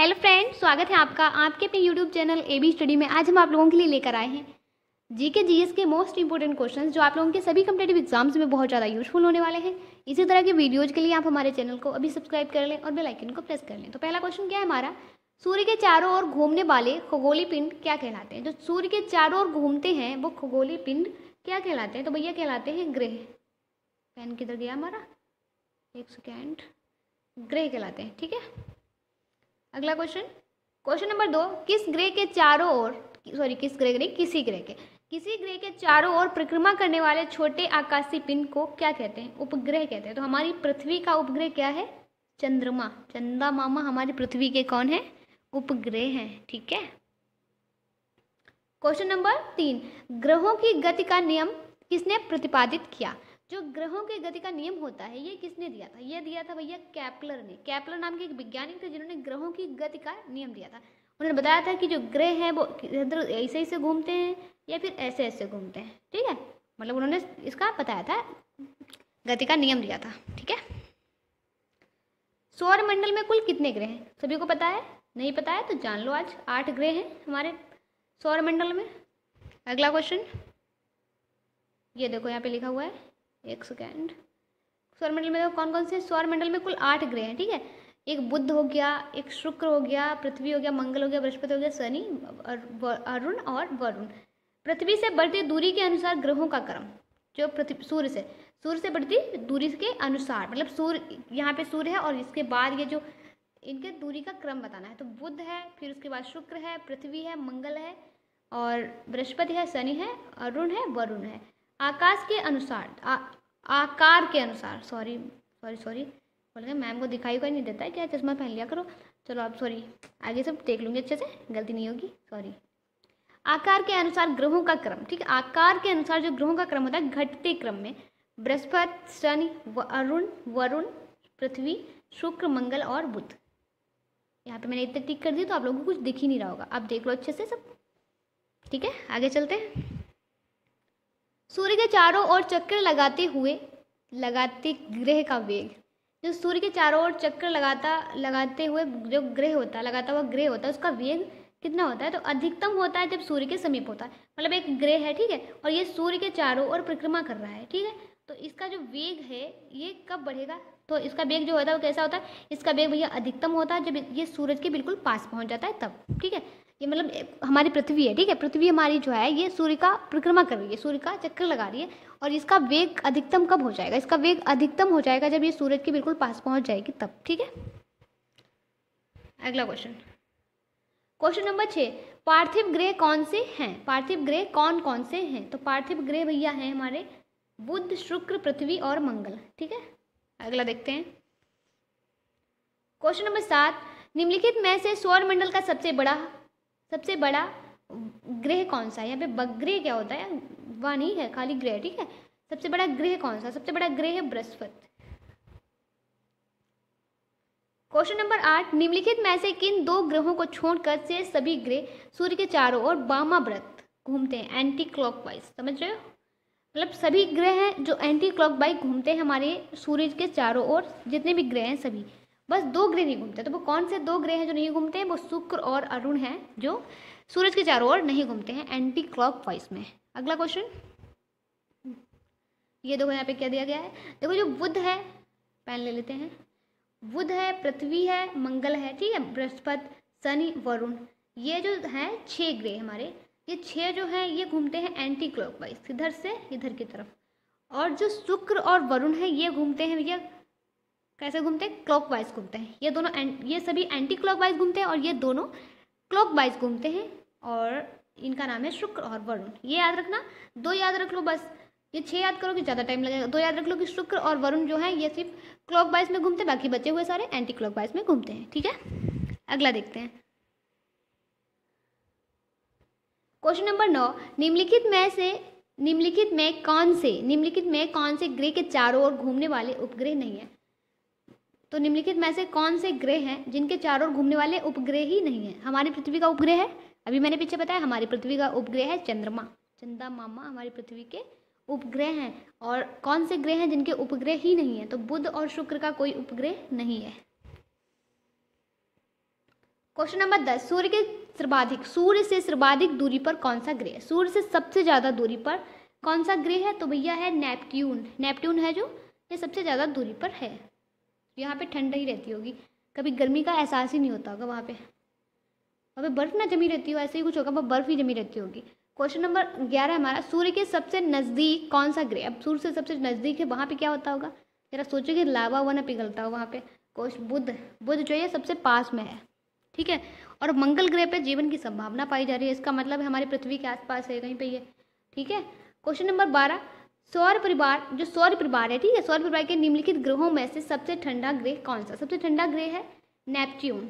Hello friends, स्वागत है आपका आपके अपने यूट्यूब चैनल एबी स्टडी में। आज हम आप लोगों के लिए लेकर आए हैं जीके जीएस के मोस्ट इंपोर्टेंट क्वेश्चंस जो आप लोगों के सभी कम्पिटेटिव एग्जाम्स में बहुत ज़्यादा यूजफुल होने वाले हैं। इसी तरह के वीडियोज के लिए आप हमारे चैनल को अभी सब्सक्राइब कर लें और बेल आइकन को प्रेस कर लें। तो पहला क्वेश्चन क्या है हमारा, सूर्य के चारों ओर घूमने वाले खगोलीय पिंड क्या कहलाते हैं। जो सूर्य के चारों ओर घूमते हैं वो खगोलीय पिंड क्या कहलाते हैं, तो भैया कहलाते हैं ग्रह। पेन किधर गया हमारा, एक सेकेंड, ग्रह कहलाते हैं। ठीक है, अगला क्वेश्चन नंबर 2, किस ग्रह के चारों ओर किसी ग्रह के चारों ओर परिक्रमा करने वाले छोटे आकाशीय पिंड को क्या कहते हैं, उपग्रह कहते हैं। तो हमारी पृथ्वी का उपग्रह क्या है, चंद्रमा। चंदा मामा हमारी पृथ्वी के कौन है, उपग्रह हैं। ठीक है, क्वेश्चन नंबर 3, ग्रहों की गति का नियम किसने प्रतिपादित किया। जो ग्रहों की गति का नियम होता है ये किसने दिया था, ये दिया था भैया केपलर ने। केपलर नाम के एक वैज्ञानिक थे जिन्होंने ग्रहों की गति का नियम दिया था। उन्होंने बताया था कि जो ग्रह हैं वो इधर ऐसे ऐसे घूमते हैं या फिर ऐसे ऐसे घूमते हैं। ठीक है, मतलब उन्होंने इसका बताया था, गति का नियम दिया था। ठीक है, सौरमंडल में कुल कितने ग्रह हैं, सभी को पता है, नहीं पता है तो जान लो। आज 8 ग्रह हैं हमारे सौरमंडल में। अगला क्वेश्चन, ये देखो यहाँ पे लिखा हुआ है, एक सेकेंड। सौरमंडल में देखो कौन कौन से, सौरमंडल में कुल 8 ग्रह हैं। ठीक है, एक बुध हो गया, एक शुक्र हो गया, पृथ्वी हो गया, मंगल हो गया, बृहस्पति हो गया, शनि, अरुण और वरुण। पृथ्वी से बढ़ती दूरी के अनुसार ग्रहों का क्रम, जो पृथ्वी सूर्य से बढ़ती दूरी के अनुसार, मतलब सूर्य यहाँ पे सूर्य है और इसके बाद ये जो इनके दूरी का क्रम बताना है। तो बुध है, फिर उसके बाद शुक्र है, पृथ्वी है, मंगल है और बृहस्पति है, शनि है, अरुण है, वरुण है। आकाश के अनुसार आकार के अनुसार, सॉरी बोल गए, मैम को दिखाई कोई नहीं देता है क्या, चश्मा पहन लिया करो। चलो अब सॉरी, आगे सब देख लूँगी अच्छे से, गलती नहीं होगी, सॉरी। आकार के अनुसार ग्रहों का क्रम, ठीक है, आकार के अनुसार जो ग्रहों का क्रम होता है घटते क्रम में बृहस्पति, शनि, अरुण, वरुण, पृथ्वी, शुक्र, मंगल और बुध। यहाँ पे मैंने इतने टिक कर दी तो आप लोगों को कुछ दिख ही नहीं रहा होगा, आप देख लो अच्छे से सब। ठीक है, आगे चलते हैं। सूर्य के चारों ओर चक्कर लगाते ग्रह का वेग, जो सूर्य के चारों ओर चक्कर लगाते हुए जो ग्रह होता है, लगाता हुआ ग्रह होता है, उसका वेग कितना होता है, तो अधिकतम होता है जब सूर्य के समीप होता है। मतलब एक ग्रह है, ठीक है, और ये सूर्य के चारों ओर परिक्रमा कर रहा है। ठीक है, तो इसका जो वेग है ये कब बढ़ेगा, तो इसका वेग जो होता है वो कैसा होता है, इसका वेग भैया अधिकतम होता है जब ये सूरज के बिल्कुल पास पहुंच जाता है तब। ठीक है, ये मतलब हमारी पृथ्वी है, ठीक है, पृथ्वी हमारी जो है ये सूर्य का परिक्रमा कर रही है, सूर्य का चक्कर लगा रही है, और इसका वेग अधिकतम कब हो जाएगा, इसका वेग अधिकतम हो जाएगा जब ये सूरज के बिल्कुल पास पहुंच जाएगी तब। ठीक है, अगला क्वेश्चन नंबर 6, पार्थिव ग्रह कौन से हैं, पार्थिव ग्रह कौन कौन से हैं। तो पार्थिव ग्रह भैया हैं हमारे बुध, शुक्र, पृथ्वी और मंगल। ठीक है, अगला देखते हैं। क्वेश्चन नंबर 7, निम्नलिखित में से सौरमंडल का सबसे बड़ा ग्रह कौन सा है। यहाँ पे बग्रह क्या होता है, वह नहीं है, खाली ग्रह। ठीक है, सबसे बड़ा ग्रह कौन सा, सबसे बड़ा ग्रह है बृहस्पति। क्वेश्चन नंबर 8, निम्नलिखित में से किन 2 ग्रहों को छोड़कर से सभी ग्रह सूर्य के चारों ओर वामाव्रत घूमते हैं, एंटी क्लॉकवाइज। समझ रहे हो, मतलब सभी ग्रह हैं जो एंटी क्लॉकवाइज घूमते हैं हमारे सूर्य के चारों ओर, जितने भी ग्रह हैं सभी, बस 2 ग्रह नहीं घूमते। तो वो कौन से 2 ग्रह हैं जो नहीं घूमते हैं, वो शुक्र और अरुण हैं जो सूरज के चारों ओर नहीं घूमते हैं एंटी क्लॉकवाइज में। अगला क्वेश्चन, ये देखो यहाँ पे क्या दिया गया है, देखो जो बुध है, पेन ले लेते हैं, बुध है, पृथ्वी है, मंगल है, ठीक है, बृहस्पति, शनि, वरुण, ये जो है 6 ग्रह हमारे, ये 6 जो हैं ये घूमते हैं एंटी क्लॉकवाइज, इधर से इधर की तरफ। और जो शुक्र और वरुण है ये घूमते हैं भैया कैसे घूमते हैं, क्लॉकवाइज घूमते हैं। ये दोनों ये सभी एंटी क्लॉकवाइज घूमते हैं और ये दोनों क्लॉकवाइज घूमते हैं, और इनका नाम है शुक्र और वरुण। ये याद रखना, 2 याद रख लो बस, ये 6 याद करोगे ज़्यादा टाइम लगेगा। 2 याद रख लो कि शुक्र और वरुण जो है ये सिर्फ क्लॉकवाइज में घूमते हैं, बाकी बचे हुए सारे एंटी क्लॉकवाइज में घूमते हैं। ठीक है, अगला देखते हैं। क्वेश्चन नंबर 9, निम्नलिखित में कौन से ग्रह के चारों ओर घूमने वाले उपग्रह नहीं है। तो निम्नलिखित में से कौन से ग्रह हैं जिनके चारों ओर घूमने वाले उपग्रह ही नहीं है। हमारी पृथ्वी का उपग्रह है, अभी मैंने पीछे बताया, हमारी पृथ्वी का उपग्रह है चंद्रमा, चंदा मामा हमारी पृथ्वी के उपग्रह हैं। और कौन से ग्रह हैं जिनके उपग्रह ही नहीं है, तो बुध और शुक्र का कोई उपग्रह नहीं है। क्वेश्चन नंबर 10, सूर्य से सर्वाधिक दूरी पर कौन सा ग्रह है? सूर्य से सबसे ज़्यादा दूरी पर कौन सा ग्रह है? तो भैया है नेपट्यून। नेपट्यून है जो ये सबसे ज़्यादा दूरी पर है। यहाँ पे ठंड ही रहती होगी, कभी गर्मी का एहसास ही नहीं होता होगा वहाँ पे बर्फ़ ना जमी रहती हो, ऐसे ही कुछ होगा, वह बर्फ़ ही जमी रहती होगी। क्वेश्चन नंबर 11 हमारा, सूर्य के सबसे नज़दीक कौन सा ग्रह? अब सूर्य से सबसे नज़दीक है, वहाँ पे क्या होता होगा? जरा सोचो कि लावा हुआ ना पिघलता हो वहाँ पे। बुध जो है सबसे पास में है, ठीक है। और मंगल ग्रह पे जीवन की संभावना पाई जा रही है, इसका मतलब है हमारी पृथ्वी के आसपास है कहीं पे ये, ठीक है। क्वेश्चन नंबर 12, सौर परिवार है, ठीक है, सौर परिवार के निम्नलिखित ग्रहों में से सबसे ठंडा ग्रह कौन सा? सबसे ठंडा ग्रह है नेपच्यून,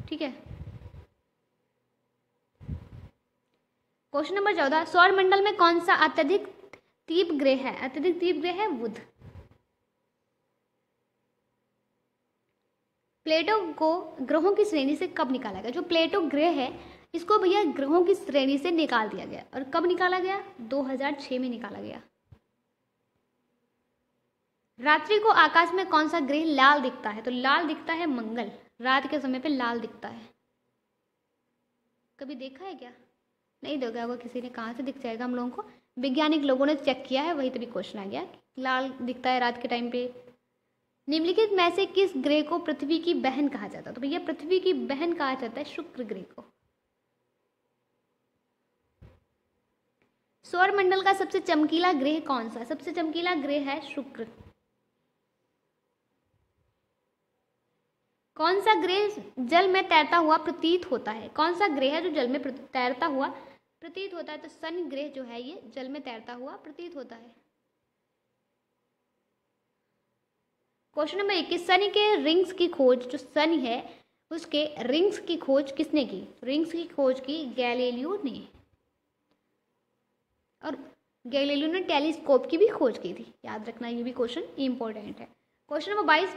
ठीक है। क्वेश्चन नंबर 14, सौर मंडल में कौन सा अत्यधिक तीव्र ग्रह है? अत्यधिक तीव्र ग्रह है बुध। प्लेटो को ग्रहों की श्रेणी से कब निकाला गया? जो प्लेटो ग्रह है इसको भैया ग्रहों की श्रेणी से निकाल दिया गया। और कब निकाला गया? 2006 में निकाला गया। रात्रि को आकाश में कौन सा ग्रह लाल दिखता है? तो लाल दिखता है मंगल, रात के समय पे लाल दिखता है। कभी देखा है क्या? नहीं देखा होगा किसी ने, कहाँ से दिख जाएगा हम लोगों को? वैज्ञानिक लोगों ने चेक किया है, वही तभी क्वेश्चन आ गया, लाल दिखता है रात के टाइम पे। निम्नलिखित में से किस ग्रह को पृथ्वी की बहन कहा जाता है? तो भैया पृथ्वी की बहन कहा जाता है शुक्र ग्रह को। सौर मंडल का सबसे चमकीला ग्रह कौन सा? सबसे चमकीला ग्रह है शुक्र। कौन सा ग्रह जल में तैरता हुआ प्रतीत होता है? कौन सा ग्रह है जो जल में तैरता हुआ प्रतीत होता है? तो शनि ग्रह जो है ये जल में तैरता हुआ प्रतीत होता है। क्वेश्चन नंबर 21, शनि के रिंग्स की खोज, जो शनि है उसके रिंग्स की खोज किसने की? रिंग्स की खोज की गैलीलियो ने। और गैलीलियो ने टेलीस्कोप की भी खोज की थी, याद रखना, ये भी क्वेश्चन इंपॉर्टेंट है। क्वेश्चन नंबर 22,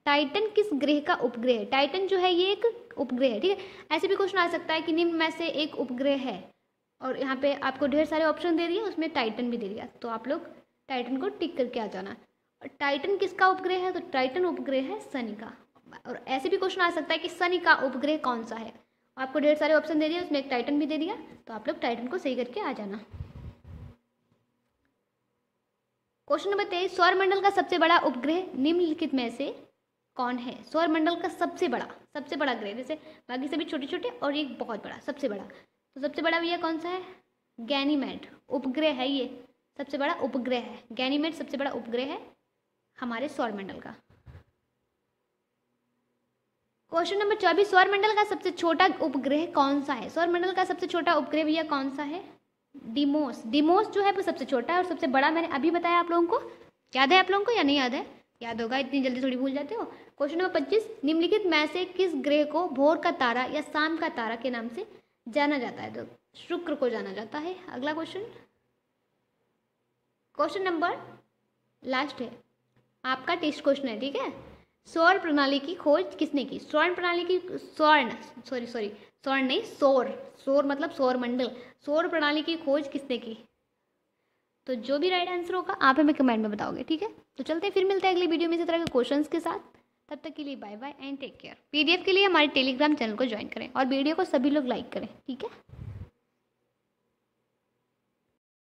टाइटन किस ग्रह का उपग्रह है? टाइटन जो है ये एक उपग्रह है, ठीक है। ऐसे भी क्वेश्चन आ सकता है कि निम्न में से एक उपग्रह है, और यहाँ पे आपको ढेर सारे ऑप्शन दे दिए, उसमें टाइटन भी दे दिया, तो आप लोग टाइटन को टिक करके आ जाना। और टाइटन किसका उपग्रह है? तो टाइटन उपग्रह है शनि का। और ऐसे भी क्वेश्चन आ सकता है कि शनि का उपग्रह कौन सा है? आपको ढेर सारे ऑप्शन दे दिए, उसमें एक टाइटन भी दे दिया, तो आप लोग टाइटन को सही करके आ जाना। क्वेश्चन नंबर 23, सौरमंडल का सबसे बड़ा उपग्रह निम्नलिखित में से कौन है? सौरमंडल का सबसे बड़ा ग्रह, जैसे बाकी सभी छोटे छोटे और एक बहुत बड़ा, सबसे बड़ा, तो सबसे बड़ा भैया कौन सा है? गैनीमेड उपग्रह है ये, सबसे बड़ा उपग्रह है गैनीमेड, सबसे बड़ा उपग्रह है हमारे सौरमंडल का। क्वेश्चन नंबर 24, सौरमंडल का सबसे छोटा उपग्रह कौन सा है? सौरमंडल का सबसे छोटा उपग्रह भैया कौन सा है? डिमोस जो है वो सबसे छोटा है, और सबसे बड़ा मैंने अभी बताया आप लोगों को। याद है आप लोगों को या नहीं याद है? याद होगा, इतनी जल्दी थोड़ी भूल जाते हो। क्वेश्चन नंबर 25, निम्नलिखित में से किस ग्रह को भोर का तारा या शाम का तारा के नाम से जाना जाता है? तो शुक्र को जाना जाता है। अगला क्वेश्चन नंबर लास्ट है, आपका टेस्ट क्वेश्चन है, ठीक है। सौर प्रणाली की खोज किसने की? सौर मतलब सौर मंडल, सौर प्रणाली की खोज किसने की? तो जो भी राइट आंसर होगा आप हमें कमेंट में बताओगे, ठीक है। तो चलते हैं, फिर मिलते हैं अगली वीडियो में इसी तरह के क्वेश्चंस के साथ। तब तक के लिए bye bye and take care. PDF के लिए हमारे टेलीग्राम चैनल को ज्वाइन करें और वीडियो को सभी लोग लाइक करें, ठीक है।